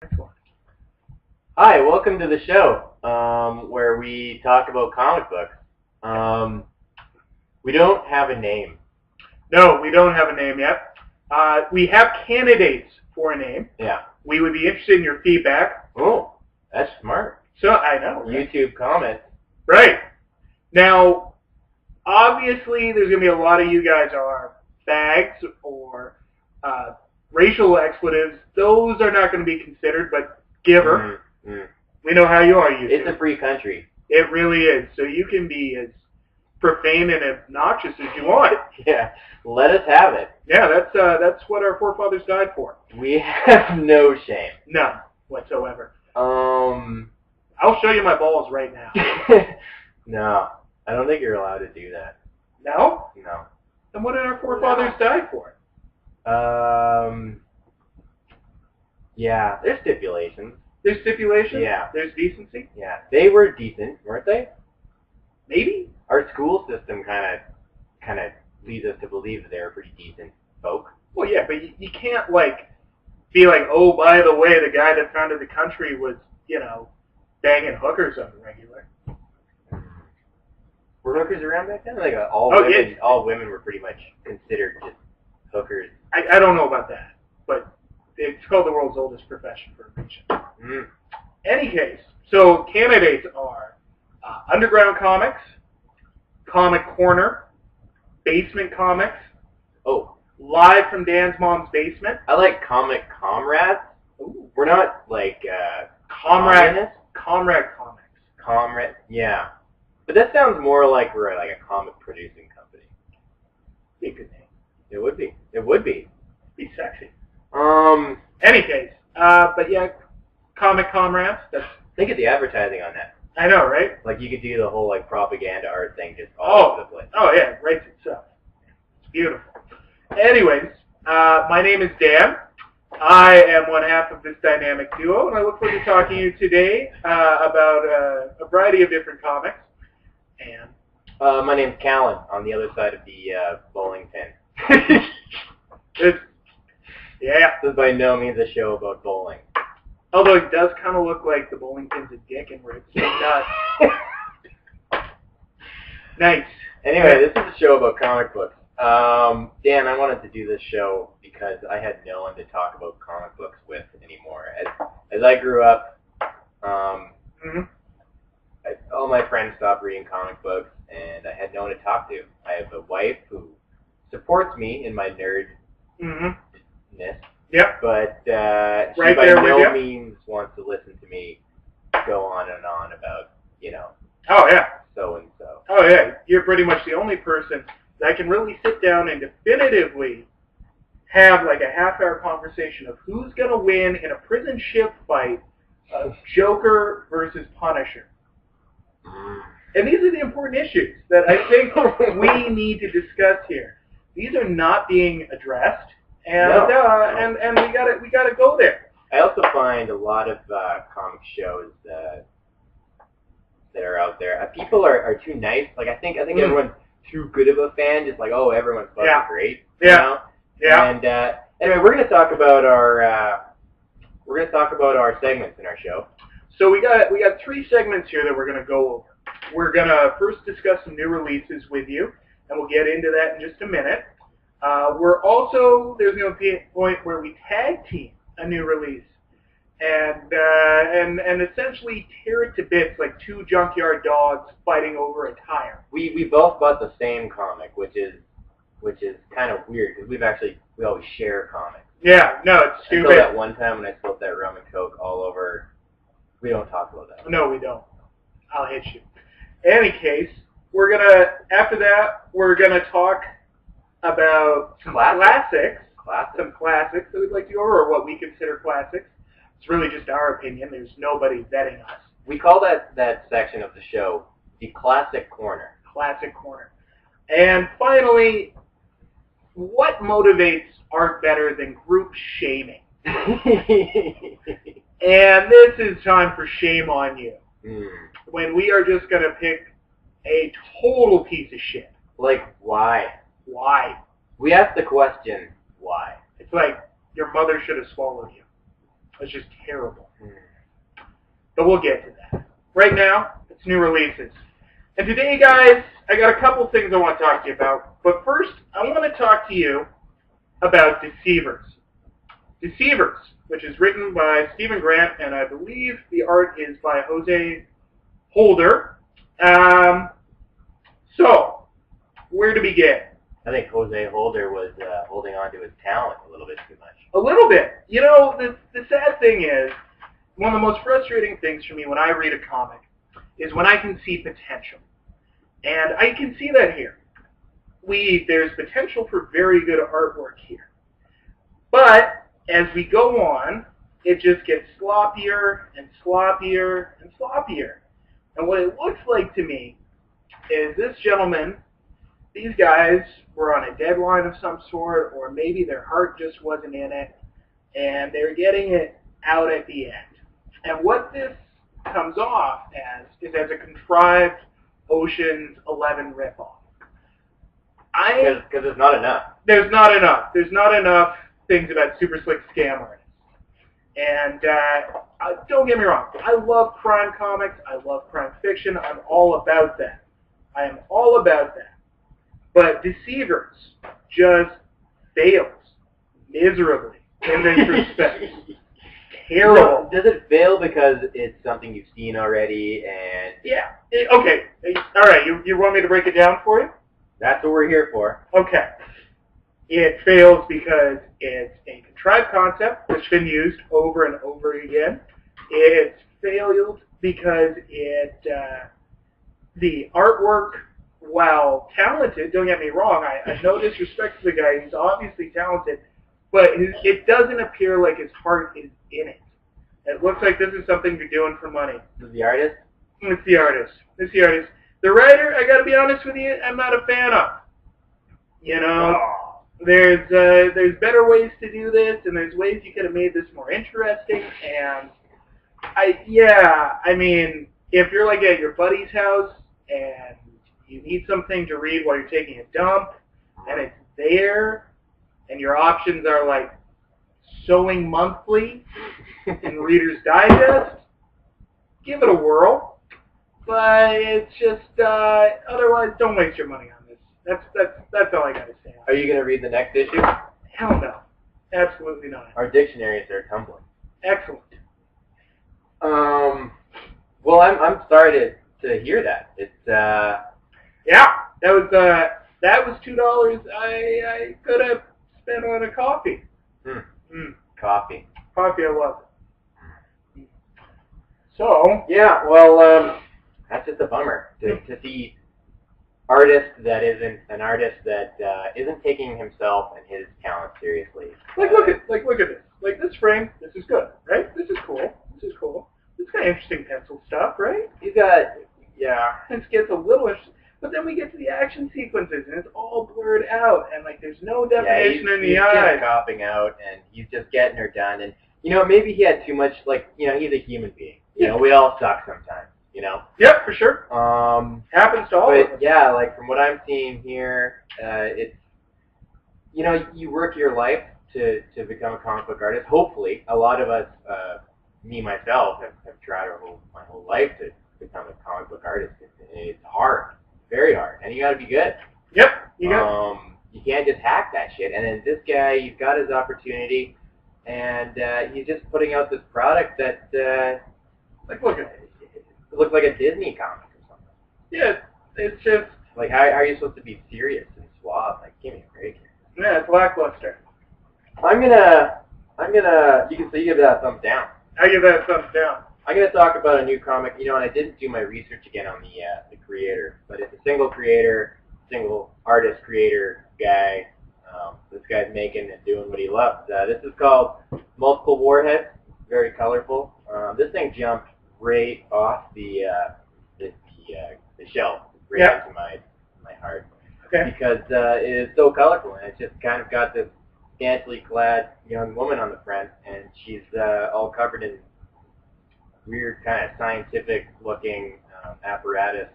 Excellent. Hi, welcome to the show, where we talk about comic books. We don't have a name. No, we don't have a name yet. We have candidates for a name. Yeah. We would be interested in your feedback. Oh, that's smart. So I know. Right? YouTube comments. Right. Now, obviously, there's going to be a lot of you guys are fags or racial expletives. Those are not going to be considered, but giver. We know how you are, YouTube. It's a free country. It really is. So you can be as profane and obnoxious as you want. Yeah, let us have it. Yeah, that's what our forefathers died for. We have no shame. None whatsoever. I'll show you my balls right now. No, I don't think you're allowed to do that. No? No. Then what did our forefathers die for? Yeah, there's stipulations. There's stipulations? Yeah. There's decency? Yeah, they were decent, weren't they? Maybe. Our school system kind of leads us to believe that they were pretty decent folk. Well, yeah, but you can't be like, oh, by the way, the guy that founded the country was, banging hookers on the regular. Were hookers around back then? Like all women were pretty much considered just hookers. I don't know about that, but it's called the world's oldest profession for a reason. Any case, so candidates are Underground Comics, Comic Corner, Basement Comics. Oh. Live from Dan's mom's basement. I like Comic Comrades. Ooh. We're not like Comrade Comics. Comrade, yeah. But that sounds more like we're like a comic producing company. Be a good name. It would be. It would be. Be sexy. Any case, but yeah, Comic Comrades. Think of the advertising on that. I know, right? Like you could do the whole like propaganda art thing just all over the place. Oh yeah, it writes itself. It's beautiful. Anyways, my name is Dan. I am one half of this dynamic duo, and I look forward to talking to you today about a variety of different comics. And my name's Callan, on the other side of the bowling pin. Yeah. This is by no means a show about bowling. Although it does kind of look like the bowling pin's a dick and where it's nuts. Nice. Anyway, this is a show about comic books. Dan, I wanted to do this show because I had no one to talk about comic books with anymore. As I grew up, all my friends stopped reading comic books, and I had no one to talk to. I have a wife who supports me in my nerdness, Yep. but she right by there no means wants to listen to me go on and on about, Oh, yeah. so-and-so. Oh, yeah. You're pretty much the only person that can really sit down and definitively have like a half-hour conversation of who's going to win in a prison ship fight of Joker versus Punisher. And these are the important issues that I think we need to discuss here. These are not being addressed, and we gotta go there. I also find a lot of comic shows that are out there. People are too nice. Like I think everyone's too good of a fan. Just like, oh, everyone's fucking great. Yeah. And anyway, we're gonna talk about our segments in our show. So we got 3 segments here that we're gonna go over. We're gonna first discuss some new releases with you, and we'll get into that in just a minute. There's going to be a point where we tag team a new release and essentially tear it to bits like 2 junkyard dogs fighting over a tire. We both bought the same comic, which is kind of weird because we always share comics. Yeah, no, it's stupid. Until that one time when I spilled that rum and coke all over. We don't talk about that. No, we don't. I'll hit you. Any case, after that we're gonna talk about some classics. Some classics that we'd like to go over, or what we consider classics. It's really just our opinion. There's nobody vetting us. We call that section of the show the Classic Corner. Classic Corner. And finally, what motivates art better than group shaming? And this is time for shame on you. When we are just going to pick a total piece of shit. Like, why? Why? We ask the question, why? It's like your mother should have swallowed you. was just terrible. But we'll get to that. Right now, it's new releases. And today, guys, I got a couple things I want to talk to you about. But first, I want to talk to you about Deceivers. Deceivers, which is written by Stephen Grant, and I believe the art is by Jose Holder. So, where to begin? I think Jose Holder was holding on to his talent a little bit too much. A little bit. You know, the sad thing is, one of the most frustrating things for me when I read a comic is when I can see potential. And I can see that here. There's potential for very good artwork here. But as we go on, it just gets sloppier and sloppier and sloppier. And what it looks like to me is this gentleman, these guys were on a deadline of some sort, or maybe their heart just wasn't in it, and they're getting it out at the end. And what this comes off as is as a contrived Ocean's 11 ripoff. Because there's not enough. There's not enough. There's not enough things about super slick scam artists. And don't get me wrong. I love crime comics. I love crime fiction. I'm all about that. I am all about that. But Deceivers just fails miserably in this respect. Terrible. Does it fail because it's something you've seen already and... Yeah. Okay. All right. You want me to break it down for you? That's what we're here for. Okay. It fails because it's a contrived concept that's been used over and over again. It's failed because the artwork, while talented, don't get me wrong, I no disrespect to the guy, he's obviously talented, but it doesn't appear like his heart is in it. It looks like this is something you're doing for money. This is the artist? It's the artist. It's the artist. The writer, I gotta be honest with you, I'm not a fan of. You know, there's better ways to do this, and there's ways you could have made this more interesting, and I mean, if you're like at your buddy's house, and you need something to read while you're taking a dump, and it's there, and your options are like Sewing Monthly and Reader's Digest, give it a whirl. But it's just otherwise, don't waste your money on this. That's all I gotta say. Are you gonna read the next issue? Hell no, absolutely not. Our dictionaries are tumbling. Excellent. Well, I'm sorry to hear that. It's yeah, that was $2 I could have spent on a coffee. Coffee. Coffee, I love it. So yeah, well, that's just a bummer to see artist that isn't an artist that isn't taking himself and his talent seriously. Like look at this. Like this frame, this is good, right? This is cool. This is cool. This is kind of interesting pencil stuff, right? He's got It gets a little interesting. But then we get to the action sequences, and it's all blurred out, and like there's no definition in the eyes. He's copping out, and he's just getting her done. And you know, maybe he had too much. Like, you know, he's a human being. You know, we all suck sometimes. You know. Yep, for sure. Happens to all of us. But yeah, like from what I'm seeing here, it's, you know, you work your life to become a comic book artist. Hopefully, a lot of us, me myself, have tried my whole life to become a comic book artist. It's hard. Very hard, and you got to be good. Yep, you got. You can't just hack that shit. And then this guy, he's got his opportunity, and he's just putting out this product that, like, look at it. It looks like a Disney comic or something. Yeah, it's just like, how are you supposed to be serious and suave? Like, give me a break here. Yeah, it's lackluster. I'm gonna. You can give that a thumbs down. I give that a thumbs down. I'm going to talk about a new comic, you know, and I didn't do my research again on the creator, but it's a single creator, single artist creator guy. This guy's making and doing what he loves. This is called Multiple Warheads. Very colorful. This thing jumped right off the shelf, right into my heart, because it is so colorful, and it's just kind of got this scantily clad young woman on the front, and she's all covered in weird kind of scientific-looking apparatus.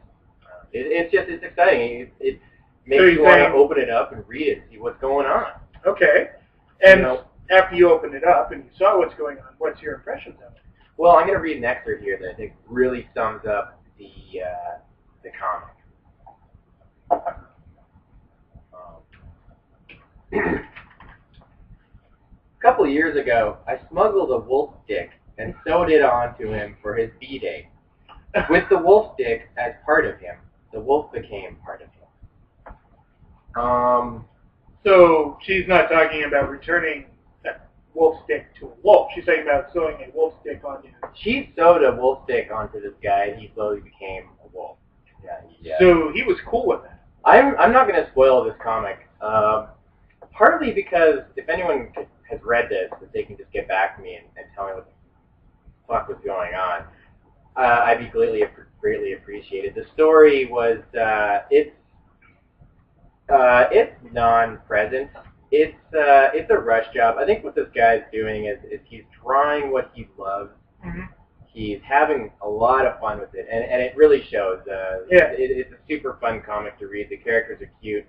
It's exciting. It makes you want to open it up and read it and see what's going on. Okay. And after you opened it up and you saw what's going on, what's your impressions of it? Well, I'm going to read an excerpt here that I think really sums up the comic. A couple of years ago, I smuggled a wolf stick and sewed it onto him for his B-Day. With the wolf stick as part of him, the wolf became part of him. So she's not talking about returning that wolf stick to a wolf. She's talking about sewing a wolf stick onto him. She sewed a wolf stick onto this guy, and he slowly became a wolf. Yeah. So he was cool with that. I'm not going to spoil this comic, partly because if anyone has read this, that they can just get back to me and tell me what the fuck was going on. I'd be greatly appreciated. The story was it's non-present. It's a rush job. I think what this guy's doing is he's drawing what he loves. Mm-hmm. He's having a lot of fun with it, and it really shows. It's a super fun comic to read. The characters are cute.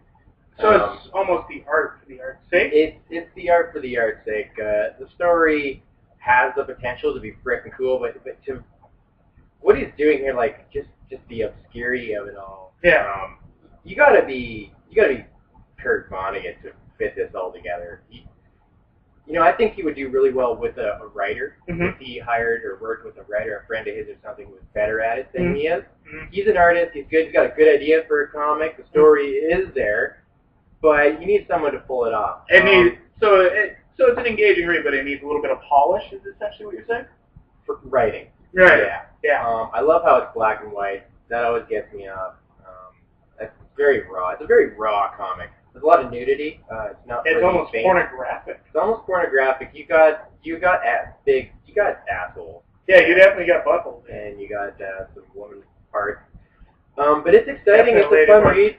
So it's almost the art for the art's sake? It's the art for the art's sake. The story has the potential to be frickin' cool, but to what he's doing here, like just the obscurity of it all. Yeah. You gotta be Kurt Vonnegut to fit this all together. I think he would do really well with a writer. Mm-hmm. If he hired or worked with a writer, a friend of his or something who was better at it than he is. Mm-hmm. He's an artist. He's good. He's got a good idea for a comic. The story is there, but you need someone to pull it off. So it's an engaging read, but it needs a little bit of polish. Is essentially what you're saying? For writing. Right. Yeah. I love how it's black and white. That always gets me up. It's very raw. It's a very raw comic. There's a lot of nudity. It's almost pornographic. It's almost pornographic. You got assholes. Yeah, you definitely got buttholes. And you got some woman parts. But it's exciting. It's a fun read.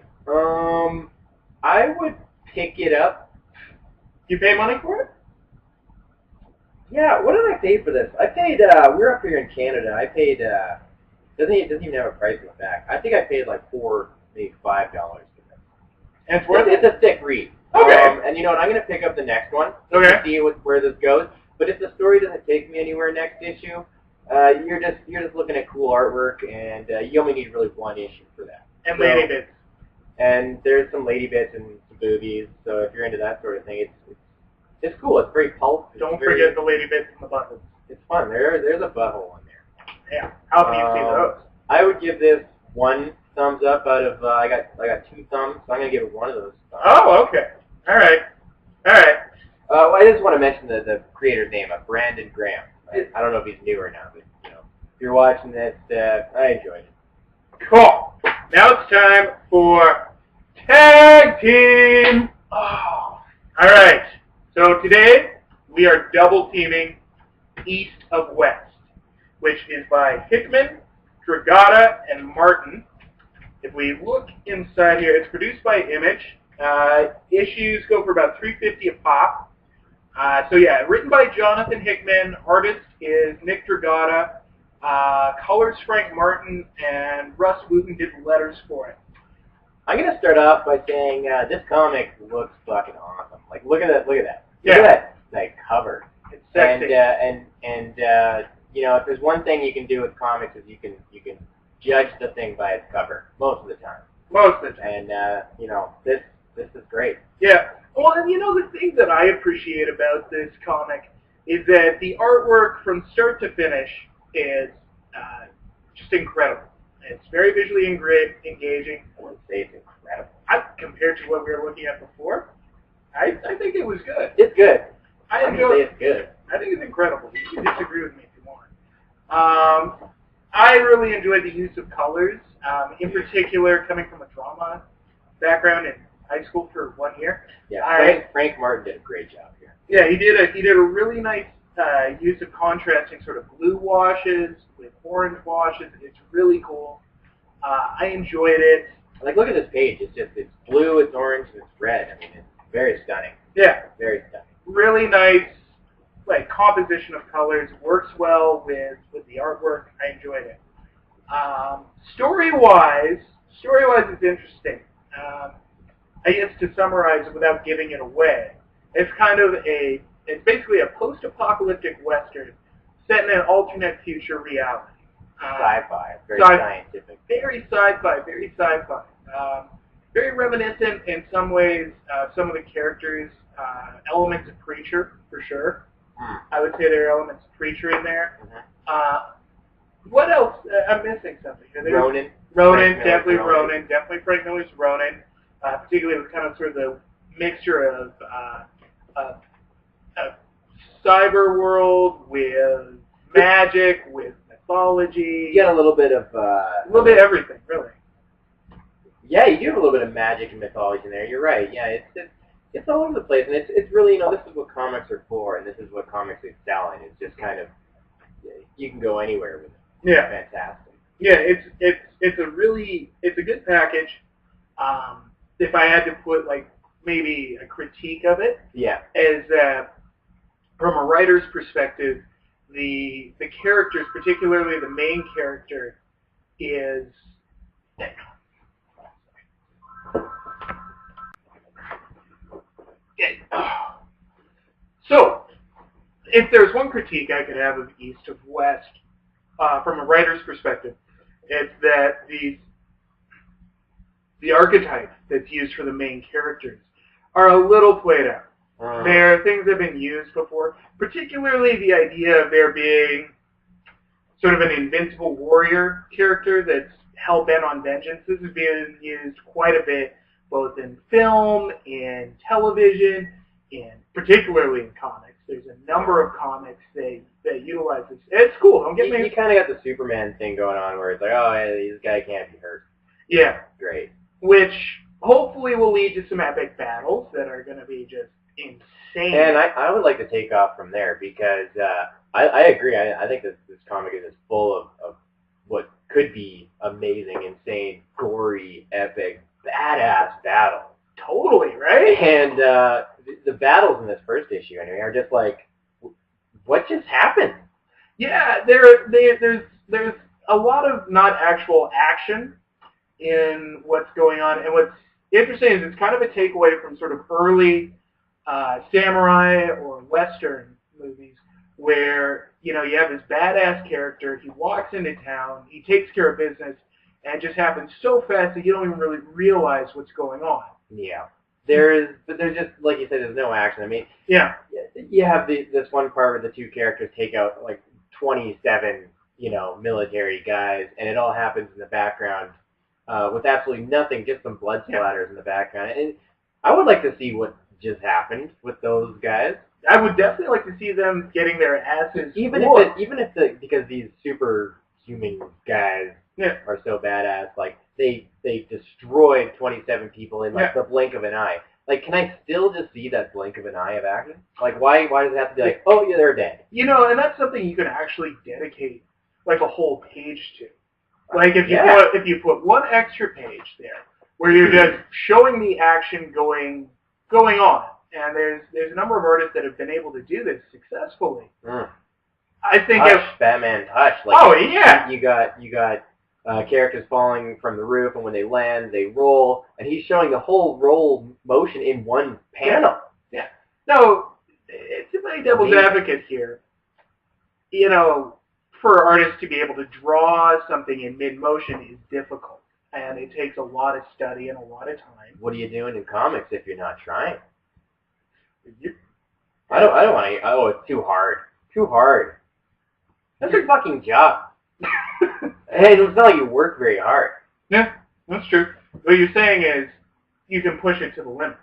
I would pick it up. You pay money for it? Yeah. What did I pay for this? I paid. We're up here in Canada. I paid. Doesn't even have a price on the back. I think I paid like $4, maybe $5 for this. And it's a thick read. Okay. And you know what? I'm going to pick up the next one. Okay. To see where this goes. But if the story doesn't take me anywhere next issue, you're just looking at cool artwork, and you only need really one issue for that. And lady bits. And there's some lady bits and some boobies. So if you're into that sort of thing, it's cool. It's very pulp. Don't forget the lady bits and the buttons. It's fun. There's a butthole in there. Yeah. How can you see those? I would give this 1 thumbs up out of I got 2 thumbs, so I'm gonna give it 1 of those thumbs. Oh, okay. All right. Well, I just want to mention the creator's name, Brandon Graham. I don't know if he's new or not, but if you're watching this, I enjoyed it. Cool. Now it's time for Tag Team. Oh. All right. So today we are double teaming East of West, which is by Hickman, Dragata, and Martin. If we look inside here, it's produced by Image. Issues go for about $3.50 a pop. Written by Jonathan Hickman. Artist is Nick Dragata. Colors Frank Martin, and Russ Wooten did the letters for it. I'm gonna start off by saying this comic looks fucking awesome. Like, look at that. Yeah. Look at that cover. It's sexy. If there's one thing you can do with comics is you can judge the thing by its cover most of the time. And this is great. Yeah. Well, and the thing that I appreciate about this comic is that the artwork from start to finish is just incredible. It's very visually engaging. I wouldn't say it's incredible. Compared to what we were looking at before, I think it was good. It's good. I wouldn't say it's good. I think it's incredible. You can disagree with me if you want. I really enjoyed the use of colors, in particular coming from a drama background in high school for 1 year. Yeah, Frank Martin did a great job here. Yeah, he did a really nice use of contrasting sort of blue washes with orange washes. It's really cool. I enjoyed it. Like, look at this page. It's blue, it's orange, and it's red. I mean, it's very stunning. Yeah. Very stunning. Really nice, composition of colors. Works well with the artwork. I enjoyed it. Story-wise, it's interesting. I guess to summarize it without giving it away, it's kind of a It's basically a post-apocalyptic Western set in an alternate future reality. Sci-fi. Very scientific. Very sci-fi. Very sci-fi. Very reminiscent in some ways. Some of the characters, elements of Preacher, for sure. I would say there are elements of Preacher in there. What else? I'm missing something. Ronin. Definitely Ronin. Definitely Frank Miller's Ronin. Particularly with kind of sort of the mixture of cyber world with magic, with mythology. You get a little bit of everything, really. Yeah, you do have a little bit of magic and mythology in there. You're right. Yeah, it's all over the place, and it's really, this is what comics are for, and this is what comics are selling. It's just kind of, you can go anywhere with it. Yeah, fantastic. Yeah, it's a good package. If I had to put maybe a critique of it, is that from a writer's perspective, the characters, particularly the main character, is so. If there's one critique I could have of East of West, from a writer's perspective, it's that the archetype that's used for the main characters are a little played out. There are things that have been used before, particularly the idea of there being sort of an invincible warrior character that's hell-bent on vengeance. This has been used quite a bit, both in film, in television, and particularly in comics. There's a number of comics that utilize this. It's cool. Don't get me. You kind of got the Superman thing going on where it's like, oh, hey, this guy can't be hurt. Yeah. Great. Which hopefully will lead to some epic battles that are going to be just insane. And I would like to take off from there because I agree. I think this comic is full of what could be amazing, insane, gory, epic, badass battles. Totally, right? And the battles in this first issue, anyway, are just like, what just happened? Yeah, there's a lot of not actual action in what's going on, and what's interesting is it's kind of a takeaway from sort of early samurai or Western movies where you have this badass character. He walks into town, he takes care of business, and it just happens so fast that you don't even really realize what's going on. Yeah. There's just, like you said, there's no action. I mean, yeah, you have this one part where the two characters take out 27, military guys, and it all happens in the background with absolutely nothing, just some blood splatters in the background. And I would like to see what just happened with those guys. I would definitely like to see them getting their asses because these superhuman guys are so badass, they destroyed 27 people in the blink of an eye. Can I still just see that blink of an eye of action? Why does it have to be oh yeah, they're dead? And that's something you can actually dedicate a whole page to. If you put one extra page there where you're just showing the action going on, and there's a number of artists that have been able to do this successfully. I think Batman Hush. You got characters falling from the roof, and when they land, they roll, and he's showing the whole roll motion in one panel. Yeah. No, to play devil's advocate here, for artists to be able to draw something in mid-motion is difficult, and it takes a lot of study and a lot of time. What are you doing in comics if you're not trying? I don't want to. Oh, it's too hard. Too hard. That's your fucking job. Hey, it's not like you work very hard. Yeah, that's true. What you're saying is you can push it to the limit.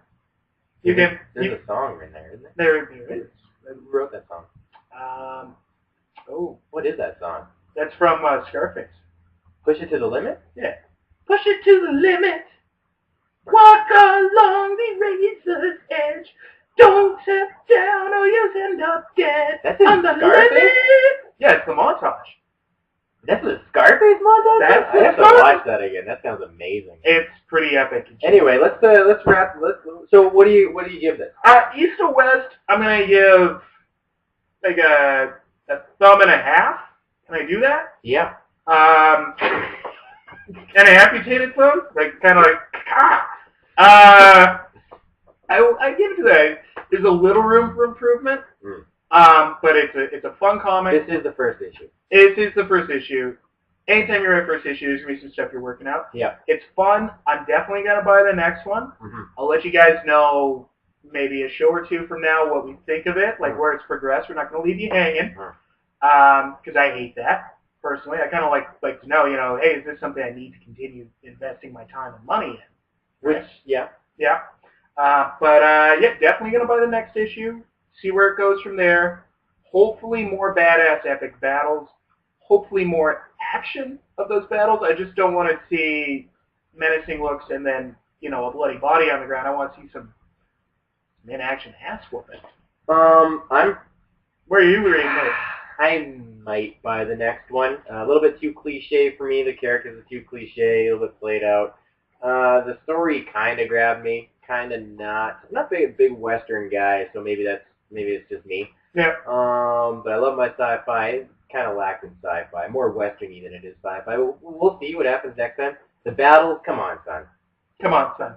There's a song in there, isn't there? There is. Who wrote that song? What is that song? That's from Scarface. Push it to the limit? Yeah. Push it to the limit. Walk along the razor's edge. Don't step down or you'll end up dead. That's in Scarface? Yeah, it's the montage. That's a Scarface montage? I have to watch that again. That sounds amazing. It's pretty epic. Anyway, let's wrap. So what do you give this? East or West, I'm gonna give a thumb and a half. Can I do that? Yeah. And a amputated thumb, kind of I give it to that. There's a little room for improvement, but it's a fun comic. This is the first issue. It is the first issue. Anytime you're at first issue, there's going to be some stuff you're working out. Yeah. It's fun. I'm definitely going to buy the next one. Mm-hmm. I'll let you guys know maybe a show or two from now what we think of it, like where it's progressed. We're not going to leave you hanging because I hate that, personally. I kind of like to know, hey, is this something I need to continue investing my time and money in? Which, yeah. Yeah. But definitely going to buy the next issue, see where it goes from there. Hopefully more badass epic battles. Hopefully more action of those battles. I just don't want to see menacing looks and then, a bloody body on the ground. I want to see some in-action ass whooping. Where are you reading this? I might buy the next one. A little bit too cliche for me. The characters are too cliche, a little bit played out. The story kind of grabbed me, kind of not. I'm not a big Western guy, so maybe it's just me. Yeah. But I love my sci-fi. Kind of lacked in sci-fi, more Western-y than it is sci-fi. We'll see what happens next time. The battles, come on, son. Come on, son.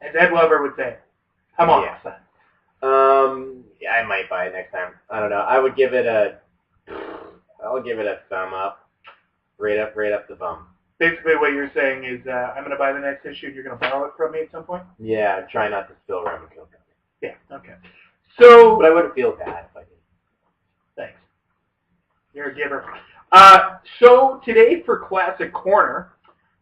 As Ed Lover would say, come on, son. Yeah, I might buy it next time. I don't know. I'll give it a thumb up. Right up the bum. Basically what you're saying is I'm going to buy the next issue and you're going to borrow it from me at some point? Yeah, try not to spill rum and kill company. Yeah, okay. So, but I wouldn't feel bad if I did. Thanks. You're a giver. So today for Classic Corner,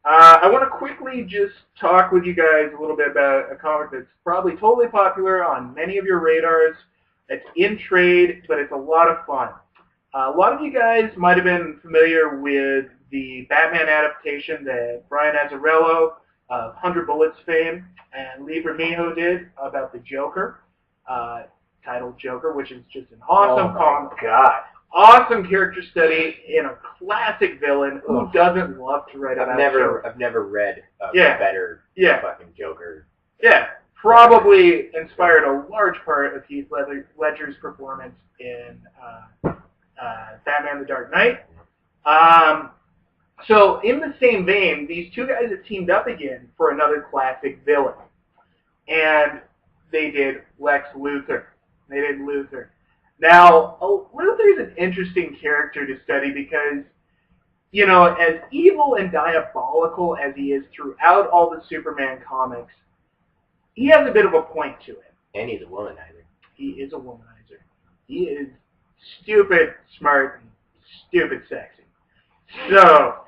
I want to quickly just talk with you guys a little bit about a comic that's probably totally popular on many of your radars. It's in trade, but it's a lot of fun. A lot of you guys might have been familiar with the Batman adaptation that Brian Azzarello of 100 Bullets fame and Lee Bermejo did about the Joker, titled Joker, which is just an awesome comic. God. Awesome character study in a classic villain. Who doesn't love to write about Joker? I've never read a better fucking Joker. Yeah, probably inspired a large part of Heath Ledger's performance in Batman: The Dark Knight. So in the same vein, these two guys have teamed up again for another classic villain, and they did Lex Luthor. They did Luthor. Now, Luthor is an interesting character to study because, as evil and diabolical as he is throughout all the Superman comics, he has a bit of a point to him. And he's a womanizer. He is a womanizer. He is stupid smart and stupid sexy. So,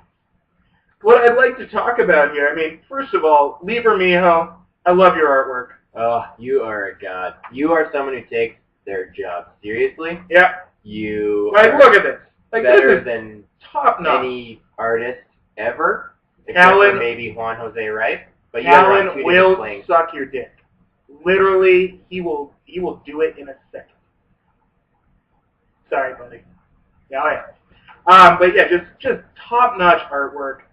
what I'd like to talk about here, first of all, Lee Bermejo, I love your artwork. Oh, you are a god. You are someone who takes their job seriously. Yeah. You look at this. Better than top-notch. Any artist ever, except Alan, for maybe Juan Jose Wright. But Alan will suck your dick. Literally, he will do it in a second. Sorry, buddy. Yeah. But yeah, just top-notch artwork.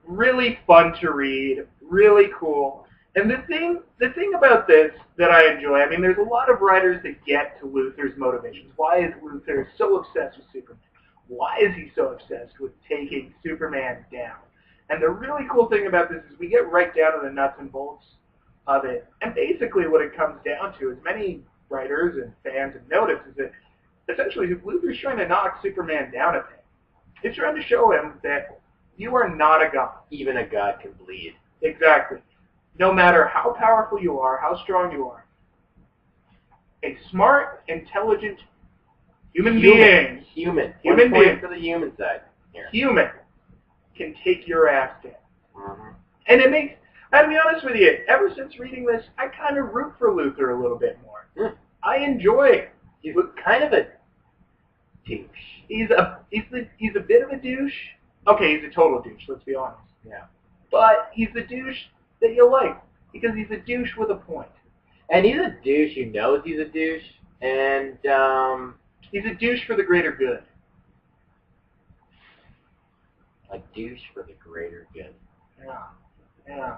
Really fun to read. Really cool. And the thing about this that I enjoy, there's a lot of writers that get to Luthor's motivations. Why is Luthor so obsessed with Superman? Why is he so obsessed with taking Superman down? And the really cool thing about this is we get right down to the nuts and bolts of it. And basically what it comes down to, as many writers and fans have noticed, is that essentially Luthor's trying to knock Superman down a bit. He's trying to show him that you are not a god. Even a god can bleed. Exactly. No matter how powerful you are, how strong you are, a smart, intelligent human being for the human side. Here. Human can take your ass down. Mm-hmm. And it makes, I'll be honest with you, ever since reading this, I kind of root for Luthor a little bit more. Mm. I enjoy it. He's kind of a douche. He's a bit of a douche. Okay, he's a total douche, let's be honest. Yeah. But he's the douche that you like, because he's a douche with a point. And he's a douche who knows he's a douche, and he's a douche for the greater good. A douche for the greater good. Yeah.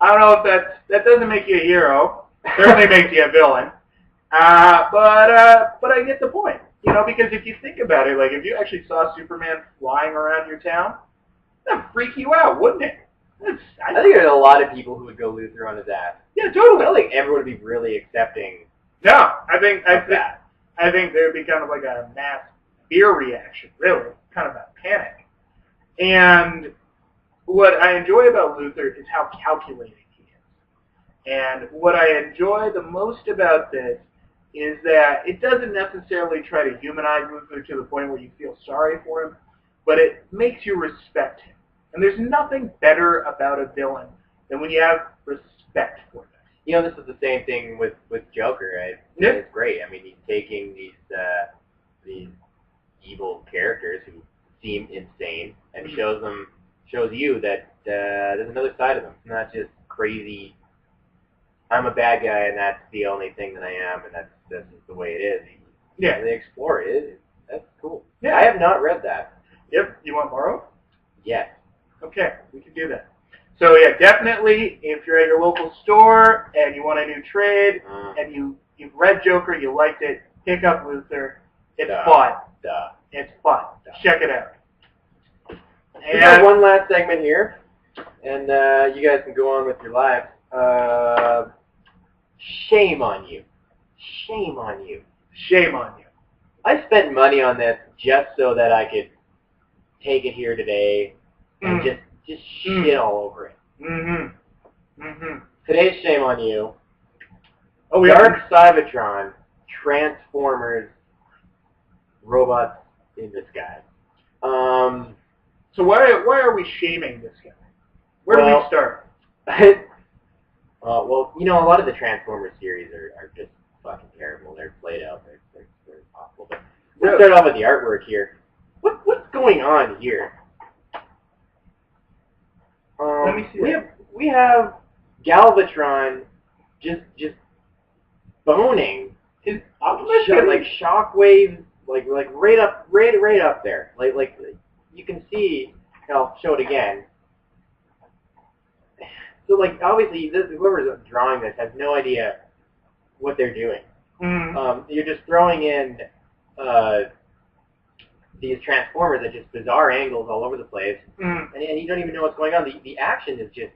I don't know if that doesn't make you a hero. Certainly makes you a villain. But I get the point. Because if you think about it, like if you actually saw Superman flying around your town, that'd freak you out, wouldn't it? I think there's a lot of people who would go Luthor on his ass. Yeah, totally. I don't think everyone would be really accepting. No, I think that. I think there would be kind of like a mass fear reaction, really, kind of a panic. And what I enjoy about Luthor is how calculating he is. And what I enjoy the most about this is that it doesn't necessarily try to humanize Luthor to the point where you feel sorry for him, but it makes you respect him. And there's nothing better about a villain than when you have respect for them. You know, this is the same thing with Joker, right? Yeah. It's great. I mean, he's taking these evil characters who seem insane and shows you that there's another side of them. It's not just crazy, I'm a bad guy and that's the only thing that I am and that's just the way it is. Yeah. They explore it. That's cool. Yeah. I have not read that. Yep. You want to borrow? Yes. Okay, we can do that. So yeah, definitely, if you're at your local store and you want a new trade and you've read Joker, you liked it, pick up Luthor. It's fun. It's fun. Check it out. We got one last segment here, and you guys can go on with your lives. Shame on you. Shame on you. Shame on you. I spent money on this just so that I could take it here today and just shit all over it. Today's shame on you. Oh, Dark Cybertron, Transformers, robots in disguise. So why are we shaming this guy? Where do we start? Well, you know, a lot of the Transformers series are just fucking terrible. They're played out. They're awful. But let's start off with the artwork here. What's going on here? Let me see. We have Galvatron just boning his like shockwaves like right up there. Like you can see. I'll show it again. So like obviously whoever's drawing this has no idea what they're doing. You're just throwing in these Transformers at just bizarre angles all over the place, and you don't even know what's going on. The action is just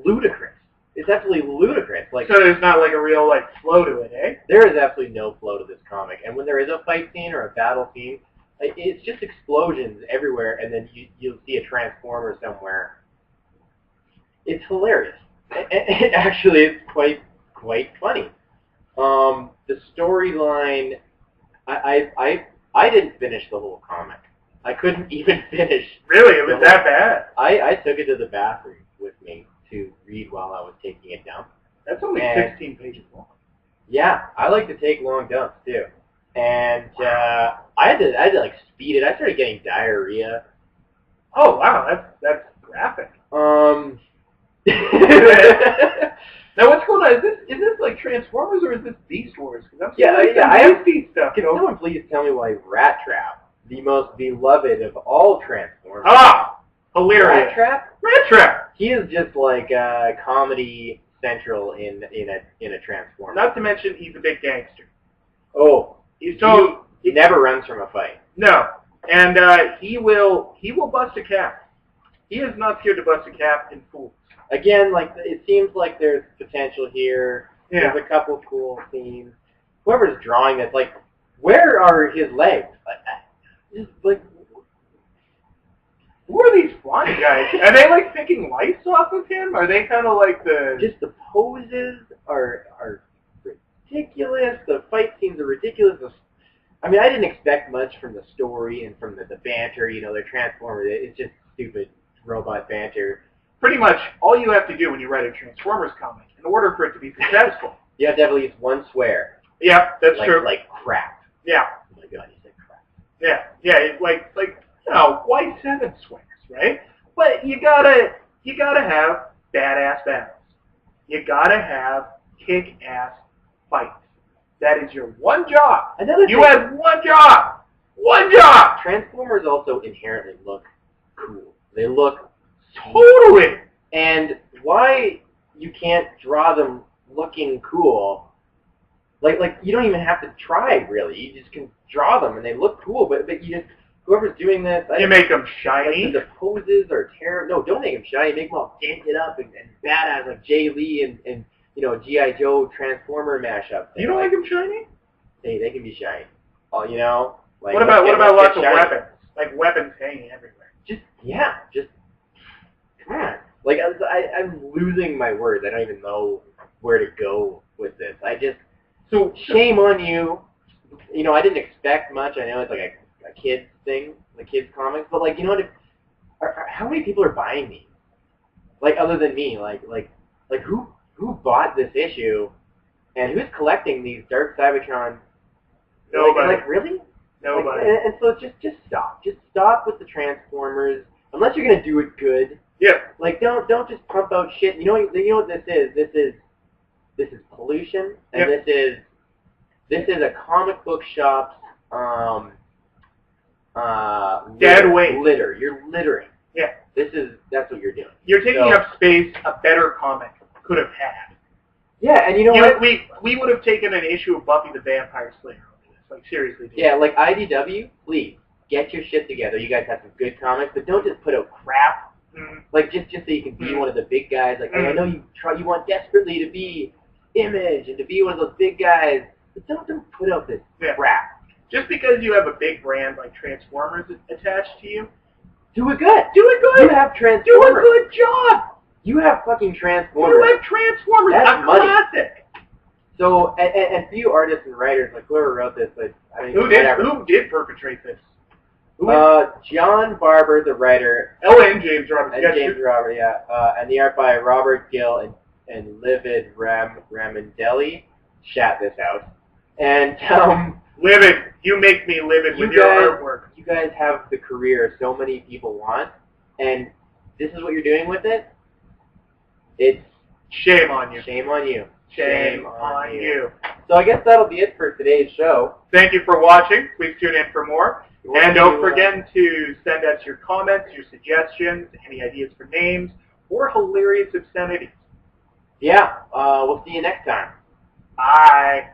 ludicrous. It's absolutely ludicrous. Like, so there's not like a real like flow to it, eh? There is absolutely no flow to this comic. And when there is a fight scene or a battle scene, it's just explosions everywhere, and then you'll see a Transformer somewhere. It's hilarious. It actually is quite funny. The storyline, I didn't finish the whole comic. I couldn't even finish. Really? It was that bad? I took it to the bathroom with me to read while I was taking a dump. That's only 16 pages long. Yeah, I like to take long dumps too. And I had to like speed it. I started getting diarrhea. Oh wow, that's graphic. Now what's going on? Is this like Transformers or is this Beast Wars? I have Beast stuff. Can someone please tell me why Rat Trap, the most beloved of all Transformers? Hilarious. Rat Trap. He is just like Comedy Central in a Transformer. Not to mention he's a big gangster. Oh, he never runs from a fight. No, and he will bust a cap. He is not scared to bust a cap in fools. Again, like it seems like there's potential here. Yeah. There's a couple cool scenes. Whoever's drawing this, like, where are his legs? Just like, who are these flying guys? Are they like picking lights off of him? Are they kind of like the? Just the poses are ridiculous. The fight scenes are ridiculous. I mean, I didn't expect much from the story and from the banter. You know, they're Transformers. It's just stupid robot banter. Pretty much all you have to do when you write a Transformers comic, in order for it to be successful, you have to have at least one swear. Yeah, that's true. Like crap. Yeah. Oh my god, you said crap. Yeah, it's like you know, why 7 swears, right? But you gotta have badass battles. You gotta have kick-ass fights. That is your one job. You had one job. One job. Transformers also inherently look cool. They look totally. And why you can't draw them looking cool? Like you don't even have to try really. You just can draw them and they look cool. But whoever's doing this, You make them shiny. like, the poses are terrible. No, don't make them shiny. Make them all dented up and badass, like Jay Lee and G.I. Joe Transformer mashup. You don't like them shiny? They can be shiny. Oh, like What about lots of weapons? Like weapons hanging everywhere. Just come on. Like I'm losing my words. I don't even know where to go with this. So shame on you. I didn't expect much. I know it's like a kids thing, the kids comics, but like how many people are buying these? Like other than me, like who bought this issue, and who's collecting these Dark Cybertron? Nobody. Like really? Nobody. And so just stop. Just stop with the Transformers. Unless you're gonna do it good. Yeah. Like don't just pump out shit. You know what this is? This is pollution, and Yep. this is a comic book shop's dead weight. Litter. You're littering. Yeah. That's what you're doing. You're taking up space a better comic could have had. Yeah, and you know what? We would have taken an issue of Buffy the Vampire Slayer over this. Like seriously. Dude. Yeah, like IDW, please get your shit together. You guys have some good comics, but don't just put out crap. Mm. Like just so you can be one of the big guys. Like I know you want desperately to be Image and to be one of those big guys, but don't put out this crap. Just because you have a big brand like Transformers attached to you, do it good. Do it good. You have Transformers. Do a good job. You have fucking Transformers. You have Transformers. That's a money. Classic. So, and for you artists and writers, like whoever wrote this, like who did perpetrate this? John Barber, the writer. And James Roberts. And James Roberts, yeah. And the art by Robert Gill and Livid Ramondelli. Shat this out. And livid. You make me livid with your artwork. You guys have the career so many people want, and this is what you're doing with it. It's shame on you. Shame on you. Shame on you. So I guess that'll be it for today's show. Thank you for watching. Please tune in for more. And don't forget to send us your comments, your suggestions, any ideas for names, or hilarious obscenities. Yeah, we'll see you next time. Bye.